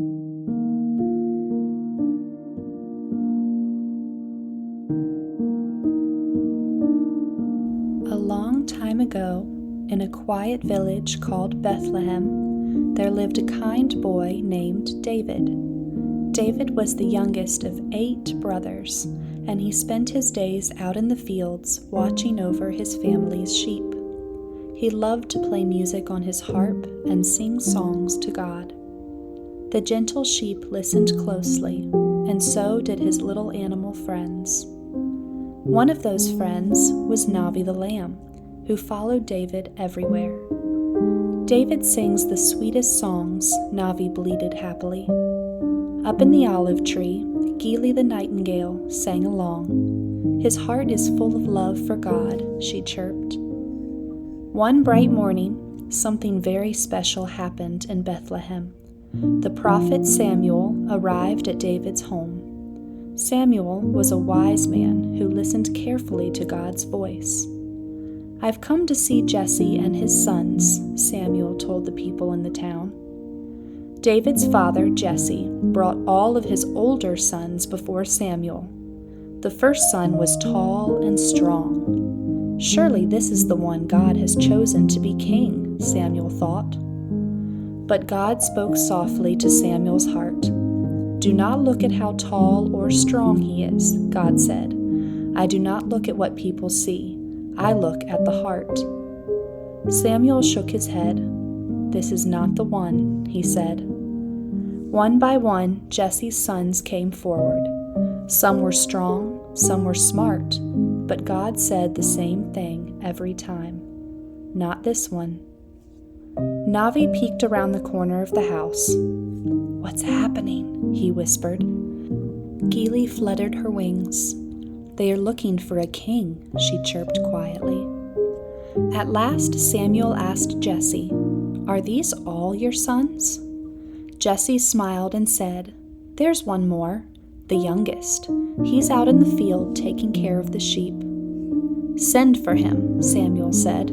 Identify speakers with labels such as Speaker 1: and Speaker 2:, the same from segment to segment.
Speaker 1: A long time ago, in a quiet village called Bethlehem, there lived a kind boy named David. David was the youngest of 8 brothers, and he spent his days out in the fields watching over his family's sheep. He loved to play music on his harp and sing songs to God. The gentle sheep listened closely, and so did his little animal friends. One of those friends was Navi the lamb, who followed David everywhere. David sings the sweetest songs, Navi bleated happily. Up in the olive tree, Gili the nightingale sang along. His heart is full of love for God, she chirped. One bright morning, something very special happened in Bethlehem. The prophet Samuel arrived at David's home. Samuel was a wise man who listened carefully to God's voice. "I've come to see Jesse and his sons," Samuel told the people in the town. David's father, Jesse, brought all of his older sons before Samuel. The first son was tall and strong. "Surely this is the one God has chosen to be king," Samuel thought. But God spoke softly to Samuel's heart. "Do not look at how tall or strong he is," God said. "I do not look at what people see. I look at the heart." Samuel shook his head. "This is not the one," he said. One by one, Jesse's sons came forward. Some were strong, some were smart, but God said the same thing every time. "Not this one." Navi peeked around the corner of the house. "What's happening?" he whispered. Gili fluttered her wings. "They are looking for a king," she chirped quietly. At last Samuel asked Jesse, "Are these all your sons?" Jesse smiled and said, "There's one more, the youngest. He's out in the field taking care of the sheep." "Send for him," Samuel said.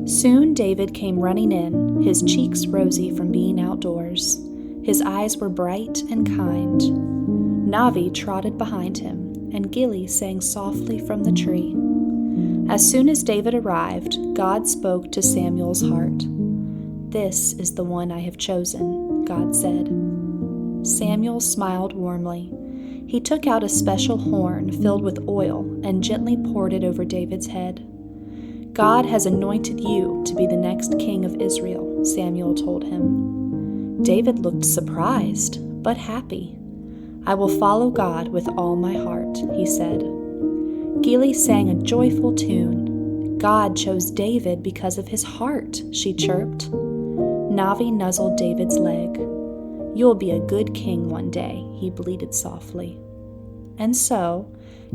Speaker 1: Soon David came running in, his cheeks rosy from being outdoors. His eyes were bright and kind. Navi trotted behind him, and Gili sang softly from the tree. As soon as David arrived, God spoke to Samuel's heart. "This is the one I have chosen," God said. Samuel smiled warmly. He took out a special horn filled with oil and gently poured it over David's head. "God has anointed you to be the next king of Israel," Samuel told him. David looked surprised, but happy. "I will follow God with all my heart," he said. Gili sang a joyful tune. "God chose David because of his heart," she chirped. Navi nuzzled David's leg. "You'll be a good king one day," he bleated softly. And so,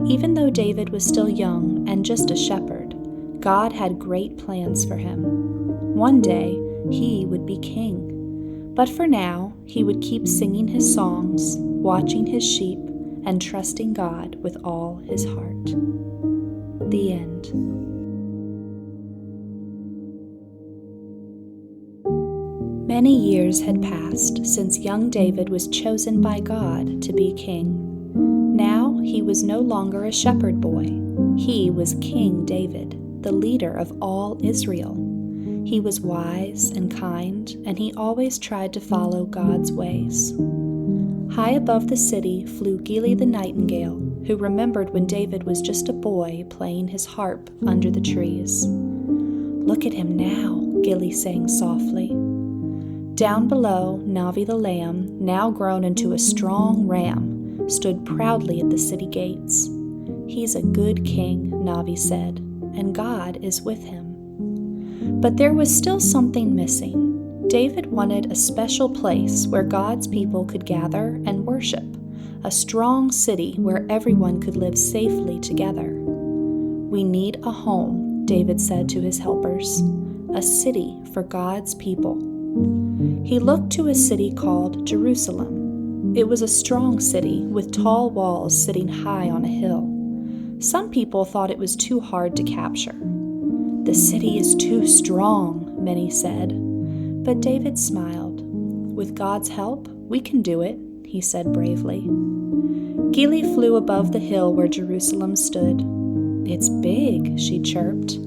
Speaker 1: even though David was still young and just a shepherd, God had great plans for him. One day, he would be king. But for now, he would keep singing his songs, watching his sheep, and trusting God with all his heart. The end. Many years had passed since young David was chosen by God to be king. Now he was no longer a shepherd boy. He was King David, the leader of all Israel. He was wise and kind, and he always tried to follow God's ways. High above the city flew Gili the nightingale, who remembered when David was just a boy playing his harp under the trees. "Look at him now," Gili sang softly. Down below, Navi the lamb, now grown into a strong ram, stood proudly at the city gates. "He's a good king," Navi said, "and God is with him." But there was still something missing. David wanted a special place where God's people could gather and worship, a strong city where everyone could live safely together. "We need a home," David said to his helpers, "a city for God's people." He looked to a city called Jerusalem. It was a strong city with tall walls sitting high on a hill. Some people thought it was too hard to capture. "The city is too strong," many said. But David smiled. With God's help, "We can do it," he said bravely. Gili flew above the hill where Jerusalem stood. "It's big," she chirped.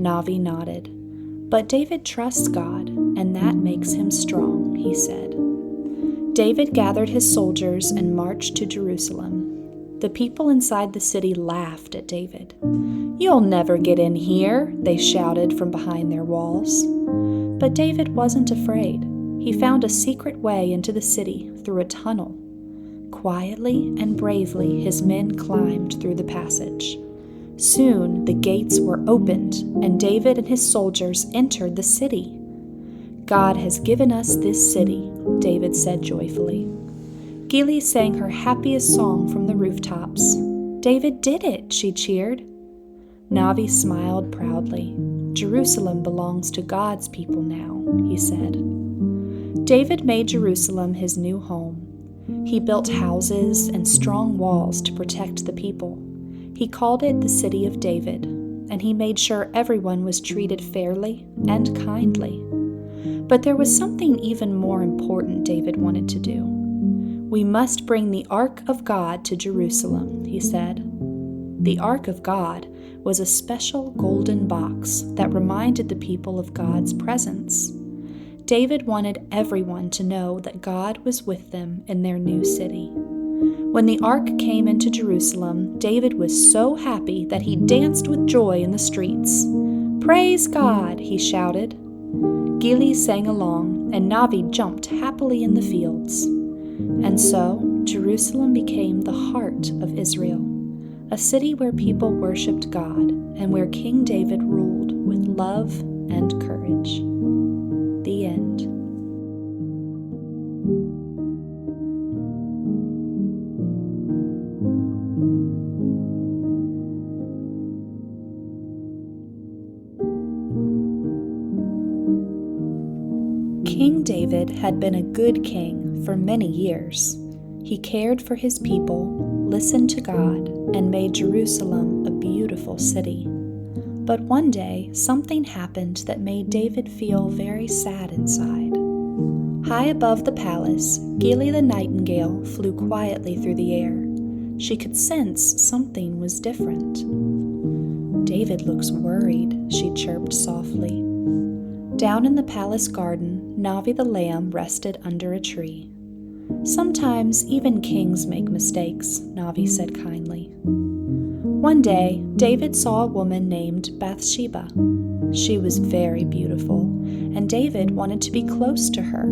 Speaker 1: Navi nodded. "But David trusts God, and that makes him strong," he said. David gathered his soldiers and marched to Jerusalem. The people inside the city laughed at David. "You'll never get in here," they shouted from behind their walls. But David wasn't afraid. He found a secret way into the city through a tunnel. Quietly and bravely, his men climbed through the passage. Soon the gates were opened, and David and his soldiers entered the city. "God has given us this city," David said joyfully. Gili sang her happiest song from the rooftops. "David did it," she cheered. Navi smiled proudly. "Jerusalem belongs to God's people now," he said. David made Jerusalem his new home. He built houses and strong walls to protect the people. He called it the City of David, and he made sure everyone was treated fairly and kindly. But there was something even more important David wanted to do. "We must bring the Ark of God to Jerusalem," he said. The Ark of God was a special golden box that reminded the people of God's presence. David wanted everyone to know that God was with them in their new city. When the ark came into Jerusalem, David was so happy that he danced with joy in the streets. "Praise God!" he shouted. Gili sang along, and Navi jumped happily in the fields. And so, Jerusalem became the heart of Israel, a city where people worshipped God and where King David ruled with love and courage. The end. King David had been a good king for many years. He cared for his people, listened to God, and made Jerusalem a beautiful city. But one day, something happened that made David feel very sad inside. High above the palace, Gili the nightingale flew quietly through the air. She could sense something was different. "David looks worried," she chirped softly. Down in the palace garden, Navi the lamb rested under a tree. "Sometimes even kings make mistakes," Navi said kindly. One day, David saw a woman named Bathsheba. She was very beautiful, and David wanted to be close to her.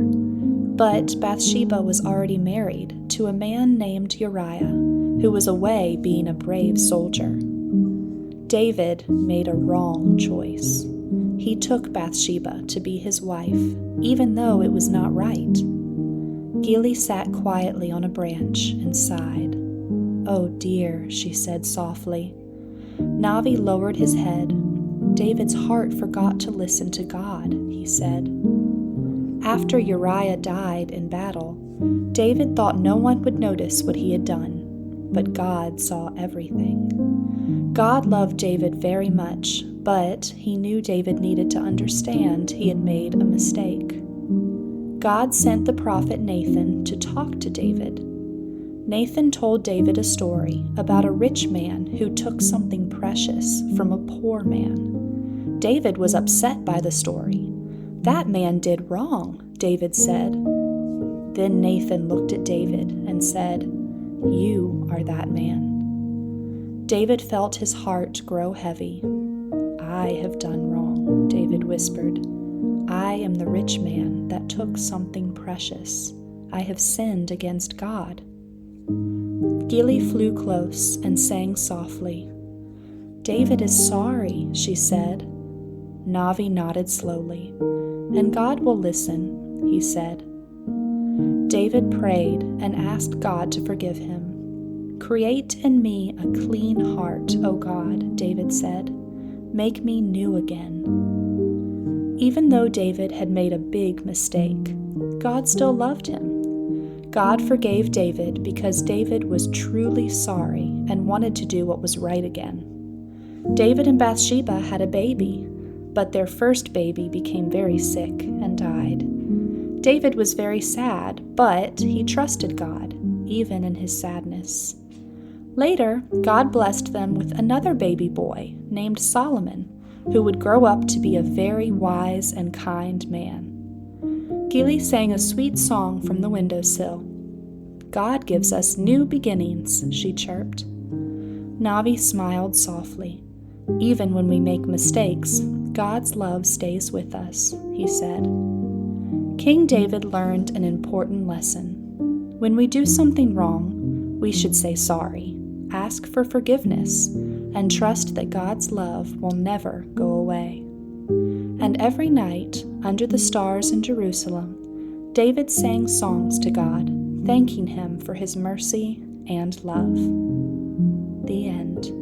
Speaker 1: But Bathsheba was already married to a man named Uriah, who was away being a brave soldier. David made a wrong choice. He took Bathsheba to be his wife, even though it was not right. Gili sat quietly on a branch and sighed. "Oh dear," she said softly. Navi lowered his head. "David's heart forgot to listen to God," he said. After Uriah died in battle, David thought no one would notice what he had done, but God saw everything. God loved David very much, but he knew David needed to understand he had made a mistake. God sent the prophet Nathan to talk to David. Nathan told David a story about a rich man who took something precious from a poor man. David was upset by the story. "That man did wrong," David said. Then Nathan looked at David and said, "You are that man." David felt his heart grow heavy. "I have done wrong," David whispered. "I am the rich man that took something precious. I have sinned against God." Gili flew close and sang softly. "David is sorry," she said. Navi nodded slowly. "And God will listen," he said. David prayed and asked God to forgive him. "Create in me a clean heart, O God," David said. "Make me new again." Even though David had made a big mistake, God still loved him. God forgave David because David was truly sorry and wanted to do what was right again. David and Bathsheba had a baby, but their first baby became very sick and died. David was very sad, but he trusted God, even in his sadness. Later, God blessed them with another baby boy named Solomon, who would grow up to be a very wise and kind man. Gilly sang a sweet song from the windowsill. God gives us new beginnings, she chirped. Navi smiled softly. Even when we make mistakes, God's love stays with us, he said. King David learned an important lesson. When we do something wrong, we should say sorry, ask for forgiveness, and trust that God's love will never go away. And every night, under the stars in Jerusalem, David sang songs to God, thanking him for his mercy and love. The end.